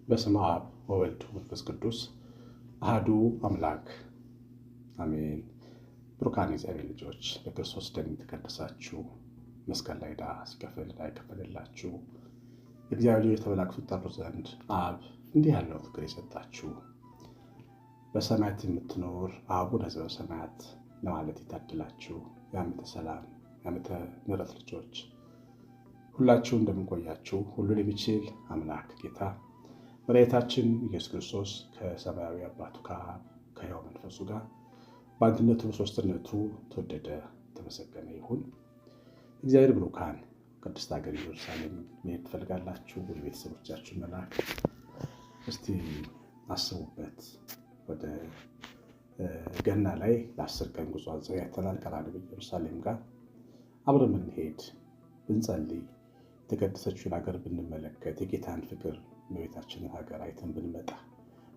በስመ አብ ወወልድ ወመንፈስ ቅዱስ አሐዱ አምላክ አሜን። ብሩካን የእግዚአብሔር ልጆች በክርስቶስ ደም የተቀደሳችሁ መስቀል ላይ ዕዳ ሲከፍል ዕዳ የከፈለላችሁ የእግዚአብሔር ልጆች ተብላችሁ ትጠሩ ዘንድ አብ እንዲህ ያለው ፍቅር የሰጣችሁ በሰማያት የምትኖር አቡነ ዘበሰማያት ለማለት የታደላችሁ የዓመተ ሰላም የዓመተ ምሕረት ልጆች ሁላችሁ እንደምንቆያችሁ ሁሉን የሚችል አምላክ ጌታ መድኃኒታችን ኢየሱስ ክርስቶስ ከሰማያዊ አባቱ ከአብ ከሕያው መንፈሱ ጋር በአንድነቱ በሦስትነቱ ተወደደ ተመሰገነ ይሁን። እግዚአብሔር ብሩካን ቅድስት ሀገር ኢየሩሳሌም መሄድ ትፈልጋላችሁ? ወደ ቤተሰቦቻችሁ መላክ እስቲ አስቡበት። ወደ ገና ላይ ለ10 ቀን ጉዞ አዘጋጅተናል። ቀራንዮ ኢየሩሳሌም ጋር አብረን ብንሄድ ብንጸልይ የተቀደሰችውን ሀገር ብንመለከት የጌታን ፍቅር በቤታችንን ሀገር አይተን ብንመጣ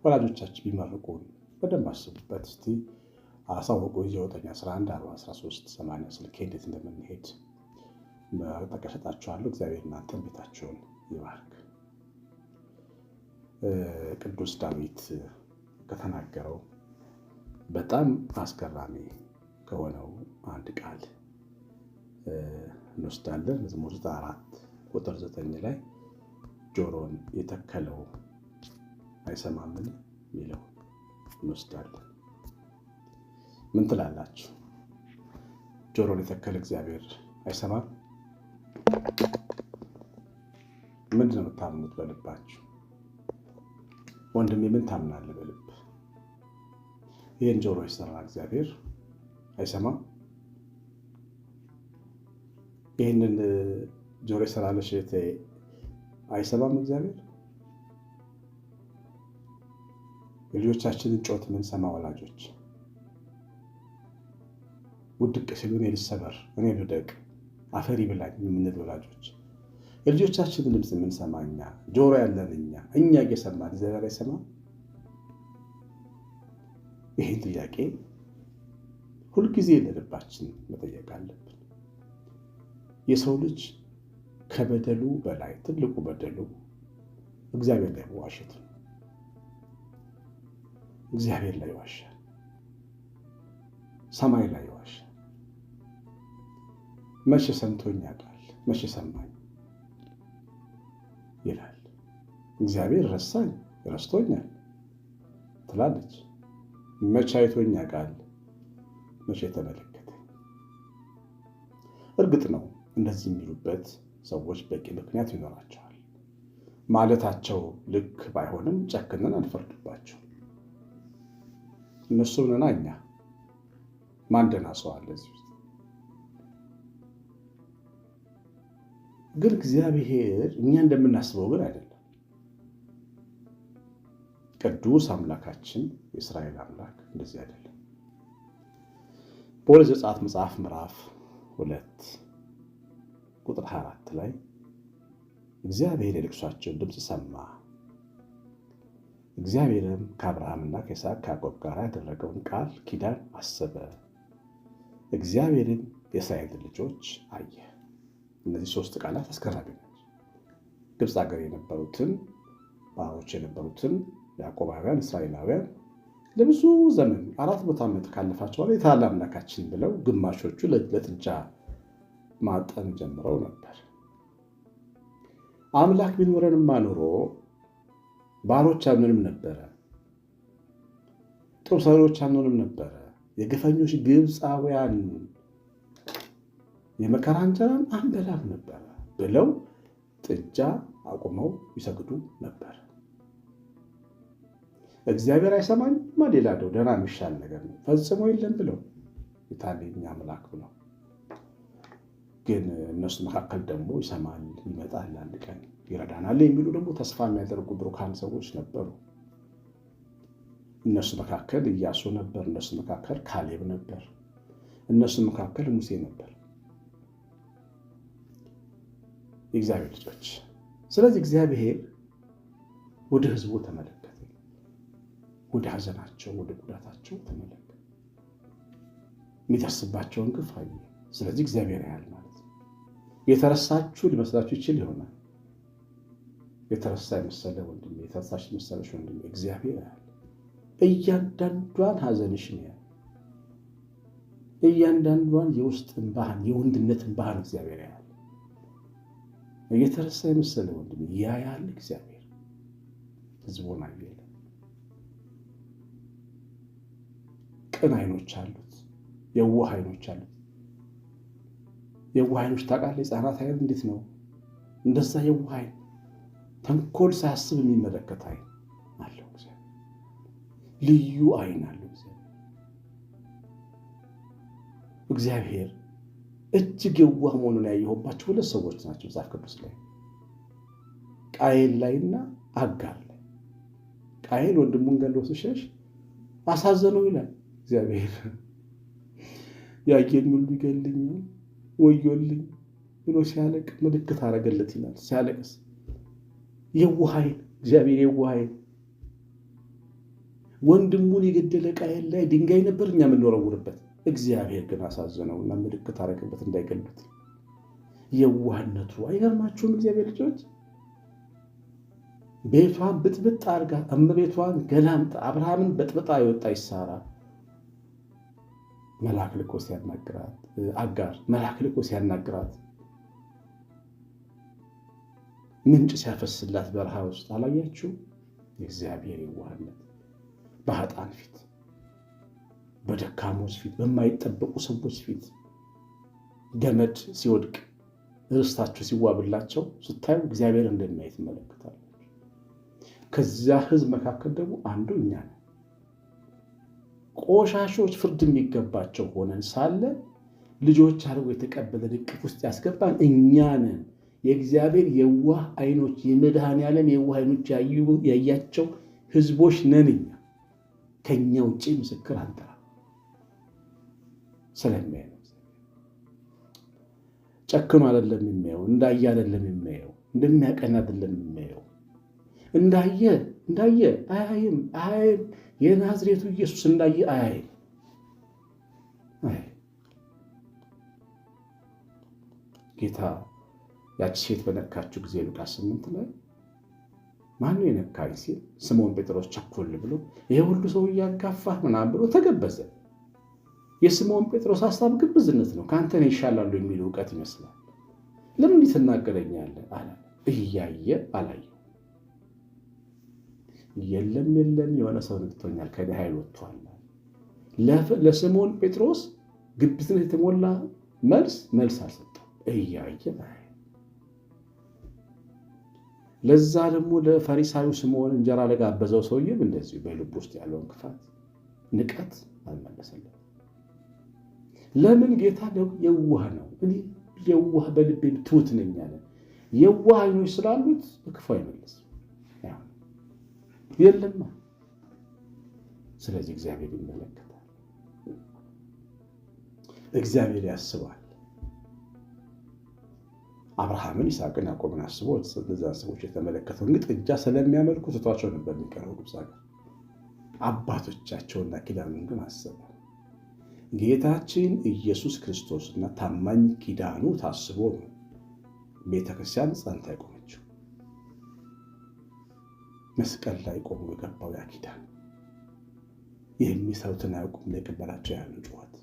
ወላጆቻችን ቢመርቁን በደንብ አስቡበት። እስቲ አሳውቁ። 9114138 ስልኬ እንዴት እንደምንሄድ በጠቃ እሰጣችኋለሁ። እግዚአብሔር እናንተን ቤታችሁን ይባርክ። ቅዱስ ዳዊት ከተናገረው በጣም አስገራሚ ከሆነው አንድ ቃል እንወስዳለን። መዝሙር 94 ቁጥር 9 ላይ ጆሮን የተከለው አይሰማምን የሚለው እንወስዳለን። ምን ትላላችሁ? ጆሮን የተከለ እግዚአብሔር አይሰማም? ምንድን ነው የምታምኑት በልባችሁ? ወንድሜ ምን ታምናለህ በልብ? ይህን ጆሮ የሰራ እግዚአብሔር አይሰማም? ይህንን ጆሮ የሰራለሽ እህቴ አይሰማም እግዚአብሔር? የልጆቻችንን ጮት የምንሰማ ወላጆች፣ ውድቅ ሲሉ እኔ ልሰበር እኔ ልውደቅ አፈር ይብላኝ የምንል ወላጆች፣ የልጆቻችንን ድምፅ የምንሰማ እኛ ጆሮ ያለን እኛ እየሰማን እግዚአብሔር አይሰማም? ይህን ጥያቄ ሁልጊዜ ለልባችን መጠየቅ አለብን። የሰው ልጅ ከበደሉ በላይ ትልቁ በደሉ እግዚአብሔር ላይ መዋሸት ነው። እግዚአብሔር ላይ ይዋሻል፣ ሰማይ ላይ ይዋሻል። መቼ ሰምቶኝ ያውቃል? መቼ ሰማኝ ይላል። እግዚአብሔር ረሳኝ ረስቶኛል ትላለች። መቼ አይቶኝ ያውቃል? መቼ ተመለከተኝ? እርግጥ ነው እንደዚህ የሚሉበት ሰዎች በቂ ምክንያት ይኖራቸዋል። ማለታቸው ልክ ባይሆንም ጨክነን አንፈርድባቸው። እነሱ ነና እኛ ማን ደህና ሰው አለ እዚህ ውስጥ? ግን እግዚአብሔር እኛ እንደምናስበው ግን አይደለም። ቅዱስ አምላካችን የእስራኤል አምላክ እንደዚህ አይደለም። በኦሪት ዘጸአት መጽሐፍ ምዕራፍ 2 ቁጥር 24 ላይ እግዚአብሔር የልቅሷቸውን ድምፅ ሰማ። እግዚአብሔርም ከአብርሃምና ከይስሐቅ ከያዕቆብ ጋር ያደረገውን ቃል ኪዳን አሰበ። እግዚአብሔርን የእስራኤል ልጆች አየ። እነዚህ 3 ቃላት አስገራሚ ናቸው። ግብፅ ሀገር የነበሩትን ባሮች የነበሩትን ያዕቆባውያን እስራኤላውያን ለብዙ ዘመን 400 ዓመት ካለፋቸው በኋላ የታለ አምላካችን ብለው ግማሾቹ ለጥጃ ማጠን ጀምረው ነበር። አምላክ ቢኖረንማ ኖሮ ባሮች አንሆንም ነበረ፣ ጥሩ ሰዎች አንሆንም ነበረ፣ የግፈኞች ግብፃውያን የመከራ እንጀራን አንበላም ነበረ ብለው ጥጃ አቁመው ይሰግዱ ነበር። እግዚአብሔር አይሰማኝማ ሌላ ደው ደህና የሚሻል ነገር ነው ፈጽሞ የለም ብለው የታለኝ አምላክ ብለው ግን እነሱ መካከል ደግሞ ይሰማል፣ ይመጣል፣ አንድ ቀን ይረዳናል የሚሉ ደግሞ ተስፋ የሚያደርጉ ብሩካን ሰዎች ነበሩ። እነሱ መካከል ኢያሱ ነበር፣ እነሱ መካከል ካሌብ ነበር፣ እነሱ መካከል ሙሴ ነበር፣ የእግዚአብሔር ልጆች። ስለዚህ እግዚአብሔር ወደ ሕዝቡ ተመለከተ፣ ወደ ሐዘናቸው፣ ወደ ጉዳታቸው ተመለከተ፣ የሚደርስባቸውን ግፍ አየ። ስለዚህ እግዚአብሔር ያያል ማለት ነው። የተረሳችሁ ሊመስላችሁ ይችል ይሆናል። የተረሳ የመሰለ ወንድሜ፣ የተረሳሽ የመሰለሽ ወንድሜ እግዚአብሔር ያያል። እያንዳንዷን ሐዘንሽን ያያል። እያንዳንዷን የውስጥ እንባህን፣ የወንድነት እንባህን እግዚአብሔር ያያል። የተረሳ የመሰለ ወንድሜ ያያል እግዚአብሔር። ሕዝቡን አየለ። ቅን አይኖች አሉት፣ የዋህ አይኖች አሉት። የዋህ አይኖች ታውቃለህ? የሕፃናት አይን እንዴት ነው? እንደዛ የዋህ አይን፣ ተንኮል ሳያስብ የሚመለከት አይን አለው እግዚአብሔር። ልዩ አይን አለው እግዚአብሔር። እጅግ የዋህ መሆኑን ያየሁባቸው ሁለት ሰዎች ናቸው መጽሐፍ ቅዱስ ላይ፣ ቃየል ላይና አጋር ላይ። ቃየል ወንድሙን ገሎ ሲሸሽ አሳዘነው ይላል እግዚአብሔር። ያየኝ ሁሉ ይገልኛል ወዮልኝ ብሎ ሲያለቅ ምልክት አደረገለት ይላል። ሲያለቅስ የዋህ አይን እግዚአብሔር፣ የዋህ አይን። ወንድሙን የገደለ ቃየል ላይ ድንጋይ ነበር እኛ የምንወረውርበት፣ እግዚአብሔር ግን አሳዘነውና ምልክት አደረገበት እንዳይገሉት። የዋህነቱ አይገርማችሁም? እግዚአብሔር ልጆች ቤቷን ብጥብጥ አድርጋ እመቤቷን ገላምጣ አብርሃምን በጥብጣ የወጣች ሳራ መልአክ ልኮ ሲያናግራት፣ አጋር መልአክ ልኮ ሲያናግራት፣ ምንጭ ሲያፈስላት በረሃ ውስጥ አላያችሁ? የእግዚአብሔር የዋህነት በኃጥአን ፊት፣ በደካሞች ፊት፣ በማይጠበቁ ሰዎች ፊት ገመድ ሲወድቅ ርስታችሁ ሲዋብላቸው ስታዩ እግዚአብሔር እንደሚያይ ትመለከታላችሁ። ከዚያ ሕዝብ መካከል ደግሞ አንዱ እኛ ነን። ቆሻሾች፣ ፍርድ የሚገባቸው ሆነን ሳለ ልጆች አድርጎ የተቀበለን እቅፍ ውስጥ ያስገባን እኛ ነን። የእግዚአብሔር የዋህ አይኖች፣ የመድኃኔዓለም የዋህ አይኖች ያያቸው ሕዝቦች ነን እኛ። ከኛ ውጭ ምስክር አንጠራ። ስለሚያይ ነው። ጨክኖ አይደለም የሚያየው፣ እንዳየ አይደለም የሚያየው፣ እንደሚያቀና አይደለም የሚያየው። እንዳየ አያይም። የናዝሬቱ ኢየሱስ እንዳየ አያይም። ጌታ ያቺ ሴት በነካችው ጊዜ ሉቃስ 8 ላይ ማነው የነካኝ ሲል ስምዖን ጴጥሮስ ቸኮል ብሎ ይሄ ሁሉ ሰው እያጋፋህ ምናምን ብሎ ተገበዘ። የስምዖን ጴጥሮስ ሀሳብ ግብዝነት ነው። ከአንተ ነው ይሻላሉ የሚል እውቀት ይመስላል። ለምን እንዲህ ትናገረኛለህ አለ። እያየ አላየው። የለም የሆነ ሰው ነክቶኛል፣ ከኔ ኃይል ወጥቷል። ለስምዖን ጴጥሮስ ግብዝነት የተሞላ መልስ አልሰጠም። እያየ ለዛ ደግሞ ለፈሪሳዩ ስምዖን እንጀራ ለጋበዘው ሰውዬም እንደዚሁ በልብ ውስጥ ያለውን ክፋት፣ ንቀት አልመለሰለም። ለምን? ጌታ የዋህ ነው። እኔ የዋህ በልቤም ትሑት ነኝ አለ። የዋህ አይኖች ስላሉት በክፉ አይመለስም። የለማ። ስለዚህ እግዚአብሔር ይመለከታል፣ እግዚአብሔር ያስባል። አብርሃምን፣ ይስሐቅን፣ ያዕቆብን አስቦ እነዚያን ሰዎች የተመለከተው እንግዲህ ጥጃ ስለሚያመልኩ ትቷቸው ነበር የሚቀረው ግብፅ ሀገር። አባቶቻቸውና ኪዳኑን ግን አሰበ። ጌታችን ኢየሱስ ክርስቶስና ታማኝ ኪዳኑ ታስቦ ነው ቤተክርስቲያን ጸንታ የቆመችው። መስቀል ላይ ቆሞ የገባው ያ ኪዳን የሚሰሩትን አያውቁም የቀበላቸው ያሉ ጩኸት፣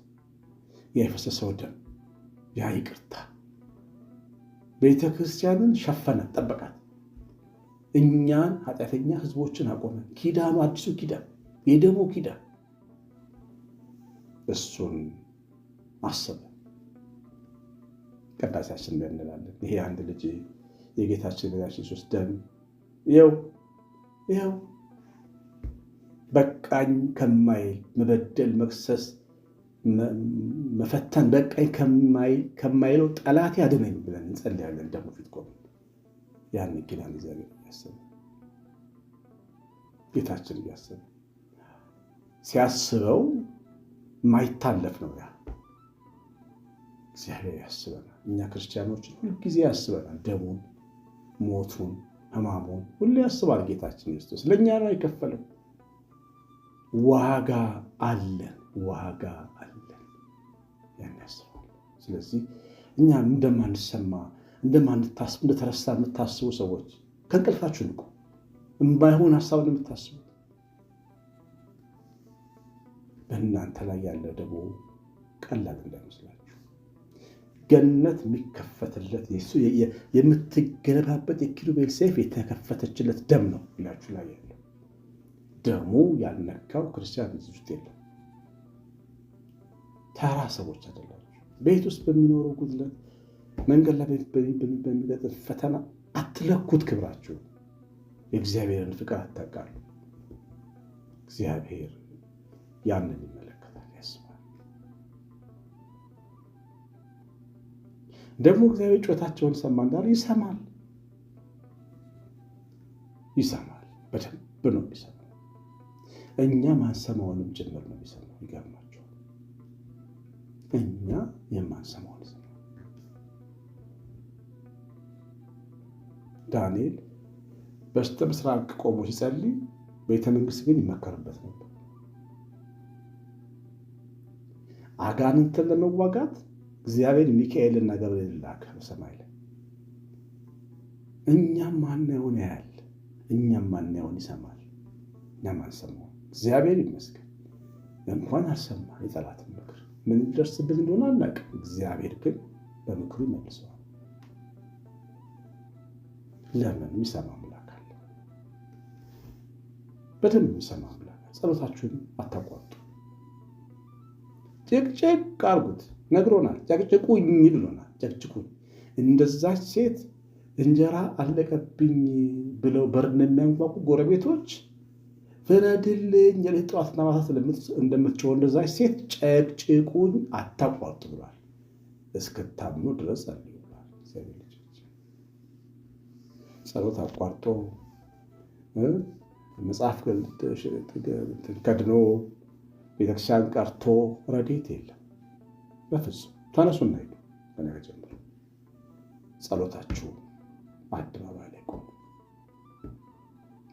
የፈሰሰው ደም፣ ያ ይቅርታ ቤተክርስቲያንን ሸፈነ፣ ጠበቃት። እኛን ኃጢአተኛ ሕዝቦችን አቆመ። ኪዳኑ አዲሱ ኪዳን፣ የደሙ ኪዳን፣ እሱን አሰበ። ቅዳሴያችን እንላለን። ይሄ አንድ ልጅ የጌታችን የመድኃኒታችን ኢየሱስ ደም ይኸው በቃኝ ከማይል መበደል፣ መክሰስ፣ መፈተን በቃኝ ከማይለው ጠላት ያድነኝ ብለን እንጸልያለን። ደሙ ፊት ቆመ። ያን ኪዳን እግዚአብሔር እያሰበ ጌታችን እያሰበ ሲያስበው ማይታለፍ ነው። ያ እግዚአብሔር ያስበናል። እኛ ክርስቲያኖችን ሁልጊዜ ያስበናል። ደሙን፣ ሞቱን፣ ሕማሙን ሁሉ ያስባል ጌታችን ክርስቶስ። ለእኛ ነው የከፈለው። ዋጋ አለን፣ ዋጋ አለን። ያን ያስባል። ስለዚህ እኛ እንደማንሰማ እንደተረሳ የምታስቡ ሰዎች ከእንቅልፋችሁ ንቁ። የማይሆን ሀሳብ ነው የምታስቡት። በእናንተ ላይ ያለ ደግሞ ቀላል እንዳይመስላችሁ። ገነት የሚከፈትለት የምትገለባበት የኪሩቤል ሰይፍ የተከፈተችለት ደም ነው ይላችሁ ላይ ያለው። ደሙ ያልነካው ክርስቲያን እዚህ ውስጥ የለም። ተራ ሰዎች አይደላችሁ። ቤት ውስጥ በሚኖረው ጉድለት፣ መንገድ ላይ በሚገጥም ፈተና አትለኩት ክብራችሁ። የእግዚአብሔርን ፍቅር አታውቃሉ። እግዚአብሔር ያንን ይመለከታል፣ ያስባል። ደግሞ እግዚአብሔር ጩኸታቸውን ሰማ እንዳለ ይሰማል። በደንብ ነው የሚሰማው። እኛ ማንሰማውንም ጭምር ነው የሚሰማው። ይገርማቸዋል። እኛ የማንሰማውን ሰማ። ዳንኤል በስተ ምስራቅ ቆሞ ሲጸልይ ቤተ መንግስት ግን ይመከርበት ነበር። አጋንንትን ለመዋጋት እግዚአብሔር ሚካኤልና ገብርኤል ላከ በሰማይ ላይ። እኛም ማናየውን ያያል፣ እኛም ማናየውን ይሰማል። እኛም አንሰማው። እግዚአብሔር ይመስገን እንኳን አልሰማ የጠላትን ምክር ምን ሊደርስብን እንደሆነ አናውቅም። እግዚአብሔር ግን በምክሩ ይመልሰዋል። ለምን? የሚሰማ አምላክ አለ። በደንብ የሚሰማ አምላክ። ጸሎታችሁን አታቋርጡ። ጭቅጭቅ አርጉት። ነግሮናል። ጨቅጭቁኝ ብሎናል። ጨቅጭቁኝ። እንደዛች ሴት እንጀራ አለቀብኝ ብለው በርን የሚያንኳኩ ጎረቤቶች ፍረድልኝ የሌት ጠዋትና ማታ እንደምትጮህ እንደዛች ሴት ጨቅጭቁኝ አታቋርጡ ብሏል። እስክታምኑ ድረስ አልይባል። ጸሎት አቋርጦ መጽሐፍ ከድኖ ቤተክርስቲያን ቀርቶ ረድኤት የለም በፍጹም። ተነሱና ሄዱ። ከነገ ጀምሮ ጸሎታችሁ አደባባይ ላይ ቆሙ።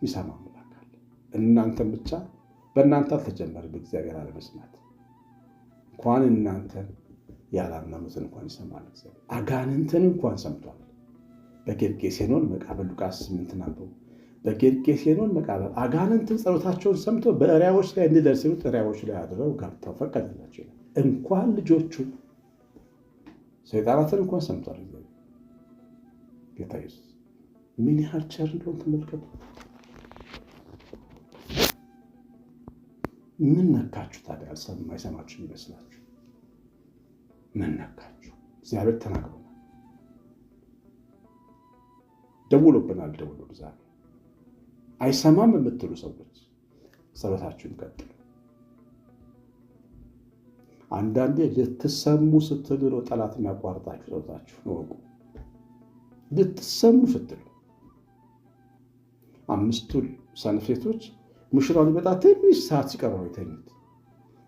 ይሰማ አምላክ አለ። እናንተን ብቻ በእናንተ አልተጀመረም እግዚአብሔር አለመስማት። እንኳን እናንተን ያላመኑትን እንኳን ይሰማል እግዚአብሔር። አጋንንትን እንኳን ሰምቷል። በጌርጌሴኖን መቃብር ሉቃስ 8 ናበው። በጌርጌሴኖን መቃብር አጋንንትን ጸሎታቸውን ሰምቶ በእሪያዎች ላይ እንዲደርስ ሲሉት እሪያዎች ላይ አድረው ገብተው ፈቀደላቸው። እንኳን ልጆቹ ሰይጣናትን እንኳን ሰምቷል። ጌታ ኢየሱስ ምን ያህል ቸር እንደሆነ ተመልከቱ። ምን ነካችሁ ታዲያ? አይሰማችሁ ይመስላችሁ? ምን ነካችሁ? እግዚአብሔር ተናግሮናል፣ ደውሎብናል። ደውሎ ዛሬ አይሰማም የምትሉ ሰዎች ጸሎታችሁን ቀጥሉ። አንዳንዴ ልትሰሙ ስትሉ ነው ጠላት የሚያቋርጣችሁ ጸሎታችሁ ነው። ልትሰሙ ስትሉ 5ቱ ሰንፌቶች ሙሽራው ሊመጣ ትንሽ ሰዓት ሲቀረው የተኙት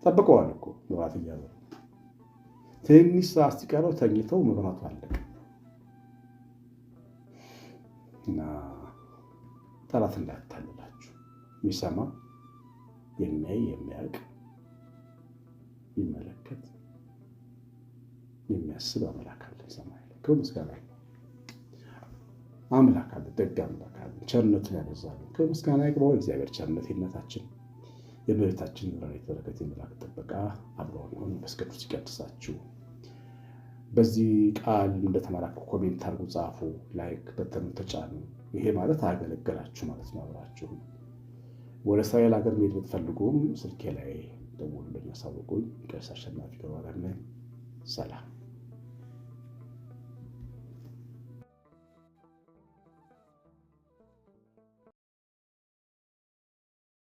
ጠብቀዋል እኮ መብራት እያበሩ። ትንሽ ሰዓት ሲቀረው ተኝተው መብራቱ አለቀ እና ጠላት እንዳታልላችሁ። የሚሰማ የሚያይ የሚያውቅ የሚመለከት የሚያስብ አምላክ አለ ሰማይ ላይ። ከምስጋና አምላክ አለ፣ ደግ አምላክ አለ፣ ቸርነቱን ያበዛል። ከምስጋና ይግባው። እግዚአብሔር ቸርነትነታችን የእመቤታችን ረድኤት በረከት የመላእክት ጥበቃ አብሮን ይሁን። መንፈስ ቅዱስ ይቀድሳችሁ። በዚህ ቃል እንደተማራችሁ ኮሜንት አድርጉ፣ ጻፉ፣ ላይክ በተኑ ተጫኑ። ይሄ ማለት አገለገላችሁ ማለት ነው። አብራችሁ ወደ እስራኤል ሀገር መሄድ ብትፈልጉም ስልኬ ላይ ደውሉልኝ፣ አሳውቁኝ። ቄስ አሸናፊ ገብረማርያም ነኝ። ሰላም